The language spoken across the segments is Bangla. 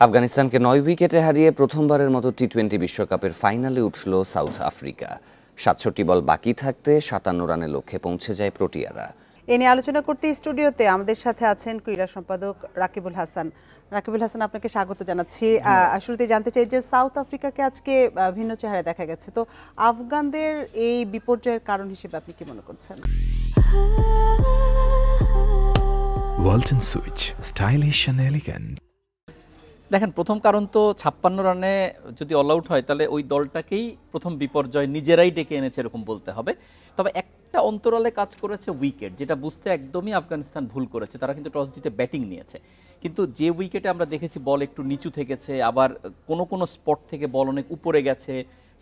আফগানিস্তানকে ৯ উইকেটে হারিয়ে প্রথমবারের মতো টি-20 বিশ্বকাপের ফাইনালে উঠল সাউথ আফ্রিকা। ৬৭ বল বাকি থাকতে ৫৭ রানের লক্ষ্যে পৌঁছে যায় প্রোটিয়ারা। এ নিয়ে আলোচনা করতে স্টুডিওতে আমাদের সাথে আছেন ক্রীড়া সম্পাদক রাকিবুল হাসান। রাকিবুল হাসান, আপনাকে স্বাগত জানাচ্ছি। শুরুতে জানতে চাই যে সাউথ আফ্রিকাকে আজকে ভিন্ন চেহারায় দেখা গেছে, তো আফগানদের এই বিপর্যয়ের কারণ হিসেবে আপনি কি মনে করছেন? Walton switch, stylish and elegant. দেখেন, প্রথম কারণ তো ৫৬ রানে যদি অল আউট হয় তাহলে ওই দলটাকেই প্রথম বিপর্যয় নিজেরাই ডেকে এনেছে এরকম বলতে হবে। তবে একটা অন্তরালে কাজ করেছে উইকেট, যেটা বুঝতে একদমই আফগানিস্তান ভুল করেছে। তারা কিন্তু টস জিতে ব্যাটিং নিয়েছে, কিন্তু যে উইকেটে আমরা দেখেছি বল একটু নিচু থেকেছে, আবার কোনো কোনো স্পট থেকে বল অনেক উপরে গেছে,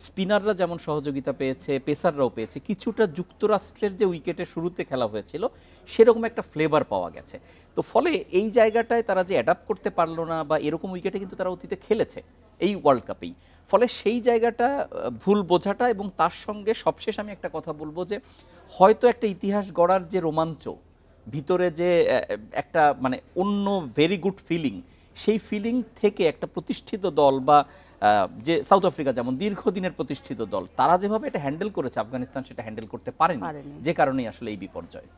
স্পিনাররা যেমন সহযোগিতা পেয়েছে, পেসাররাও পেয়েছে, কিছুটা যুক্তরাষ্ট্রের যে উইকেটে শুরুতে খেলা হয়েছিল সেরকম একটা ফ্লেভার পাওয়া গেছে। তো ফলে এই জায়গাটায় তারা যে অ্যাডাপ্ট করতে পারলো না, বা এরকম উইকেটে কিন্তু তারা অতীতে খেলেছে এই ওয়ার্ল্ড কাপেই, ফলে সেই জায়গাটা ভুল বোঝাটা। এবং তার সঙ্গে সবশেষ আমি একটা কথা বলবো যে হয়তো একটা ইতিহাস গড়ার যে রোমাঞ্চ ভিতরে, যে একটা মানে অন্য ভেরি গুড ফিলিং, সেই ফিলিং থেকে একটা প্রতিষ্ঠিত দল বা যে সাউথ আফ্রিকা যেমন দীর্ঘদিনের প্রতিষ্ঠিত দল, তারা যেভাবে এটা হ্যান্ডেল করেছে আফগানিস্তান সেটা হ্যান্ডেল করতে পারেনি, যে কারণেই আসলে এই বিপর্যয়।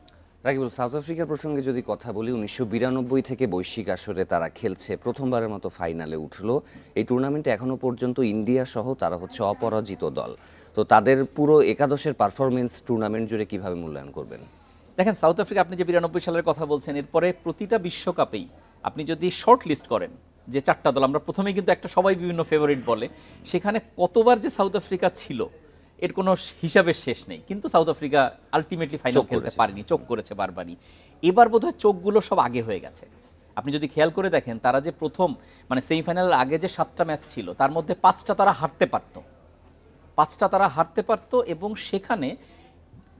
রাকিবুল, সাউথ আফ্রিকার প্রসঙ্গে যদি কথা বলি, ১৯৯২ থেকে বৈশ্বিক আসরে তারা খেলছে, প্রথমবারের মতো ফাইনালে উঠলো। এই টুর্নামেন্টে এখনো পর্যন্ত ইন্ডিয়া সহ তারা হচ্ছে অপরাজিত দল। তো তাদের পুরো একাদশের পারফরমেন্স টুর্নামেন্ট জুড়ে কিভাবে মূল্যায়ন করবেন? দেখেন, সাউথ আফ্রিকা, আপনি যে ৯২ সালের কথা বলছেন, এরপরে প্রতিটা বিশ্বকাপেই আপনি যদি শর্ট লিস্ট করেন যে ৪টা দল, আমরা প্রথমেই কিন্তু একটা সবাই বিভিন্ন ফেভারিট বলে, সেখানে কতবার যে সাউথ আফ্রিকা ছিল এর কোনো হিসাবের শেষ নেই। কিন্তু সাউথ আফ্রিকা আলটিমেটলি ফাইনাল খেলতে পারেনি, চোখ করেছে বারবারই। এবার বোধহয় চোখগুলো সব আগে হয়ে গেছে। আপনি যদি খেয়াল করে দেখেন, তারা যে প্রথম মানে সেমিফাইনালের আগে যে 7টা ম্যাচ ছিল তার মধ্যে 5টা তারা হারতে পারতো, এবং সেখানে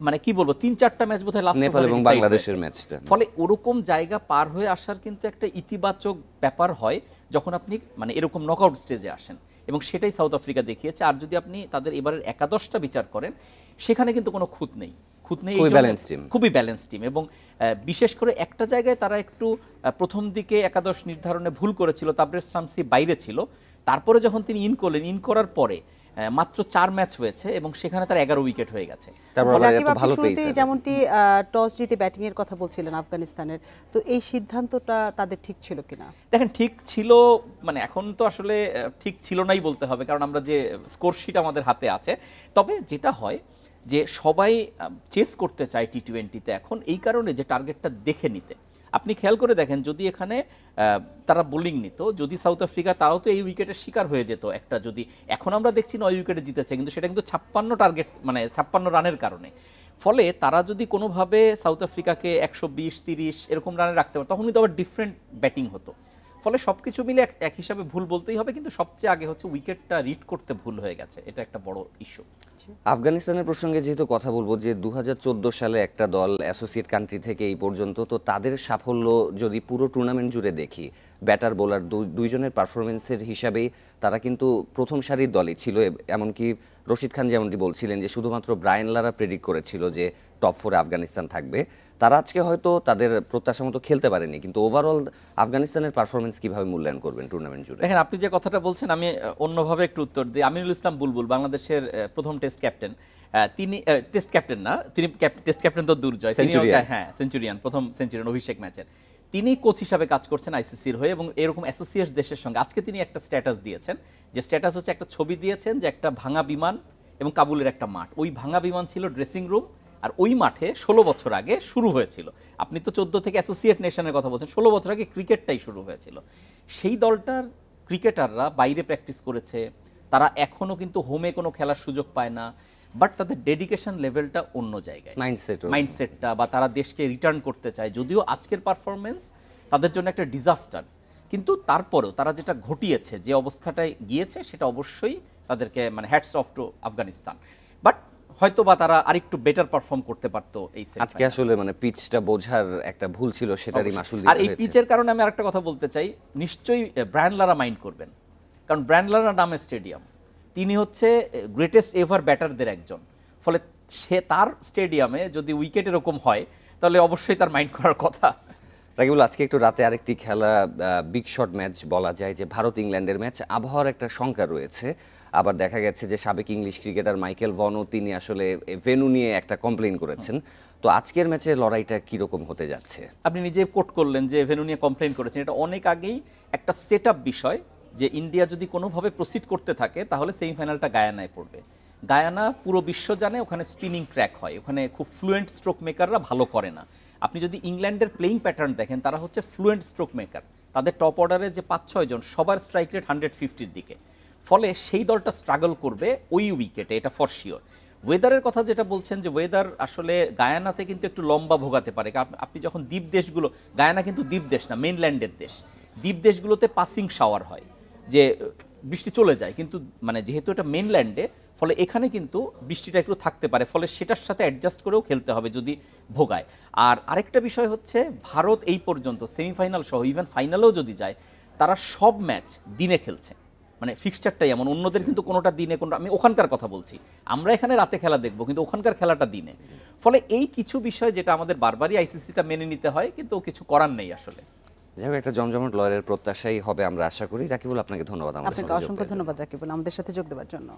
মানে কি বলবো ৩-৪টা ম্যাচ বোধহয় লাস্ট নেপাল এবং বাংলাদেশের ম্যাচটা। ফলে ওরকম জায়গা পার হয়ে আসার কিন্তু একটা ইতিবাচক ব্যাপার হয় যখন আপনি মানে এরকম নকআউট স্টেজে আসেন, এবং সেটাই সাউথ আফ্রিকা দেখিয়েছে। আর যদি আপনি তাদের এবারের একাদশটা বিচার করেন, সেখানে কিন্তু কোনো খুঁত নেই, খুবই ব্যালেন্স টিম। এবং বিশেষ করে একটা জায়গায় তারা একটু প্রথম দিকে একাদশ নির্ধারণে ভুল করেছিল, তাবরেজ শামসি বাইরে ছিল, তারপরে যখন তিনি ইন করার পরে মাত্র 4 ম্যাচ হয়েছে এবং সেখানে তার 11 উইকেট হয়ে গেছে। যেমনটি টস জিতে ব্যাটিং এর কথা বলছিলেন আফগানিস্তানের, তো এই সিদ্ধান্তটা তাদের ঠিক ছিল কিনা? দেখেন, ঠিক ছিল মানে এখন তো আসলে ঠিক ছিল নাই বলতে হবে, কারণ আমরা যে স্কোরশিট আমাদের হাতে আছে। তবে যেটা হয় যে সবাই চেস করতে চায় টি-20-তে এখন, এই কারণে যে টার্গেটটা দেখে নিতে। আপনি খেয়াল করে দেখেন, যদি এখানে তারা বোলিং নিত, যদি সাউথ আফ্রিকা, তারাও তো এই উইকেটের শিকার হয়ে যেত একটা। যদি এখন আমরা দেখছি 9 উইকেটে জিতেছে, কিন্তু সেটা কিন্তু 56 টার্গেট মানে 56 রানের কারণে। ফলে তারা যদি কোনোভাবে সাউথ আফ্রিকাকে 120-30 এরকম রানে রাখতে পারে, তখন কিন্তু আবার ডিফারেন্ট ব্যাটিং হতো। ফলে সবকিছু মিলে এক হিসাবে ভুল বলতেই হবে, কিন্তু সবচেয়ে আগে হচ্ছে উইকেটটা রিড করতে ভুল হয়ে গেছে, এটা একটা বড় ইস্যু। আফগানিস্তানের প্রসঙ্গে যেহেতু কথা বলবো, যে 2014 সালে একটা দল অ্যাসোসিয়েট কান্ট্রি থেকে এই পর্যন্ত, তো তাদের সাফল্য যদি পুরো টুর্নামেন্ট জুড়ে দেখি, ব্যাটার বোলার দুইজনের পারফরমেন্সের হিসাবেই তারা কিন্তু প্রথম সারির দলই ছিল। এমনকি রশিদ খান যেমনটি বলছিলেন যে শুধুমাত্র ব্রায়ান লারা প্রেডিক্ট করেছিল যে টপ 4-এ আফগানিস্তান থাকবে। তারা আজকে হয়তো তাদের প্রত্যাশা মতো খেলতে পারেনি, কিন্তু ওভারঅল আফগানিস্তানের পারফরমেন্স কিভাবে মূল্যায়ন করবেন টুর্নামেন্ট জুড়ে? দেখেন, আপনি যে কথাটা বলছেন আমি অন্যভাবে একটু উত্তর দিই। আমিনুল ইসলাম বুলবুল, বাংলাদেশের প্রথম টেস্ট ক্যাপ্টেন, তিনি টেস্ট ক্যাপ্টেন না, তিনি টেস্ট ক্যাপ্টেন তো দূর জয়, হ্যাঁ সেঞ্চুরিয়ান, প্রথম সেঞ্চুরিয়ান অভিষেক ম্যাচের। তিনি কোচ হিসাবে কাজ করছেন আইসিসির হয়ে, এবং এরকম অ্যাসোসিয়েট দেশের সঙ্গে আজকে তিনি একটা স্ট্যাটাস দিয়েছেন, যে স্ট্যাটাস হচ্ছে একটা ছবি দিয়েছেন যে একটা ভাঙা বিমান এবং কাবুলের একটা মাঠ। ওই ভাঙা বিমান ছিল ড্রেসিং রুম, আর ওই মাঠে 16 বছর আগে শুরু হয়েছিল। আপনি তো 14 থেকে অ্যাসোসিয়েট নেশনের কথা বলছেন, 16 বছর আগে ক্রিকেটটাই শুরু হয়েছিল। সেই দলটার ক্রিকেটাররা বাইরে প্র্যাকটিস করেছে, তারা এখনও কিন্তু হোমে কোনো খেলার সুযোগ পায় না, বাট তাদের ডেডিকেশন লেভেলটা অন্য জায়গায়, মাইন্ডসেটটা, বা তারা দেশকে রিটার্ন করতে চায়। যদিও আজকের পারফরমেন্স তাদের জন্য একটা ডিজাস্টার, কিন্তু তারপরেও তারা যেটা ঘটিয়েছে, যে অবস্থাটায় গিয়েছে, সেটা অবশ্যই তাদেরকে মানে hats off to Afghanistan. But হয়তো বা তারা আরেকটু বেটার পারফর্ম করতে পারতো এই সেট। আজকে আসলে মানে পিচটা বোঝার একটা ভুল ছিল, সেটারই মাসুল দিতে হয়েছে। আর এই পিচের কারণে আমি আরেকটা কথা বলতে চাই, নিশ্চয়ই ব্রায়ান লারা মাইন্ড করবেন, কারণ ব্রায়ান লারা নামে স্টেডিয়াম, তিনি হচ্ছে গ্রেটেস্ট এভার ব্যাটারদের একজন। ফলে সে তার স্টেডিয়ামে যদি উইকেট এরকম হয়, তাহলে অবশ্যই তার মাইন্ড করার কথা। রাকিবুল, আজকে একটু রাতে আরেকটি খেলা বিগ শট ম্যাচ বলা যায়, যে ভারত ইংল্যান্ডের ম্যাচ। আবহাওয়ার একটা শঙ্কা রয়েছে, আবার দেখা গেছে যে সাবেক ইংলিশ ক্রিকেটার মাইকেল ভনও তিনি আসলে ভেন্যু নিয়ে একটা কমপ্লেইন করেছেন। তো আজকের ম্যাচের লড়াইটা কিরকম হতে যাচ্ছে? আপনি নিজে কোট করলেন যে ভেন্যু নিয়ে কমপ্লেন করেছেন, এটা অনেক আগেই একটা সেট আপ বিষয় যে ইন্ডিয়া যদি কোনোভাবে প্রসিড করতে থাকে তাহলে সেমিফাইনালটা গায়ানায় পড়বে। গায়ানা পুরো বিশ্ব জানে ওখানে স্পিনিং ট্র্যাক হয়, ওখানে খুব ফ্লুয়েন্ট স্ট্রোক মেকাররা ভালো করে না। আপনি যদি ইংল্যান্ডের প্লেইং প্যাটার্ন দেখেন, তারা হচ্ছে ফ্লুয়েন্ট স্ট্রোক মেকার। তাদের টপ অর্ডারে যে 5-6 জন সবার স্ট্রাইক রেট 150-র দিকে, ফলে সেই দলটা স্ট্রাগল করবে ওই উইকেটে, এটা ফর শিওর। ওয়েদারের কথা যেটা বলছেন, যে ওয়েদার আসলে গায়ানাতে কিন্তু একটু লম্বা ভোগাতে পারে, কারণ আপনি যখন দ্বীপ দেশগুলো, গায়ানা কিন্তু দ্বীপ দেশ না, মেইনল্যান্ডের দেশ। দ্বীপ দেশগুলোতে পাসিং শাওয়ার হয়, যে বৃষ্টি চলে যায়, কিন্তু মানে যেহেতু এটা মেইনল্যান্ডে, ফলে এখানে কিন্তু বৃষ্টিটা একটু থাকতে পারে, ফলে সেটার সাথে অ্যাডজাস্ট করেও খেলতে হবে যদি ভোগায়। আর আরেকটা বিষয় হচ্ছে, ভারত এই পর্যন্ত সেমিফাইনাল সহ ইভেন ফাইনালেও যদি যায়, তারা সব ম্যাচ দিনে খেলছে, মানে ফিক্সচারটাই এমন। অন্যদের কিন্তু কোনোটা দিনে, কোনোটা, আমি ওখানকার কথা বলছি, আমরা এখানে রাতে খেলা দেখবো, কিন্তু ওখানকার খেলাটা দিনে। ফলে এই কিছু বিষয় যেটা আমাদের বারবারই আইসিসিটা মেনে নিতে হয়, কিন্তু কিছু করার নেই আসলে। যাই হোক, একটা জমজমাট লড়াইয়ের প্রত্যাশাই হবে আমরা আশা করি। রাকিবুল, আপনাকে ধন্যবাদ আমাদের আপনাকে সঙ্গে যোগ অসংখ্য দেওয়ার জন্য। ধন্যবাদ রাকিবুল, আমাদের সাথে যোগ দেওয়ার জন্য।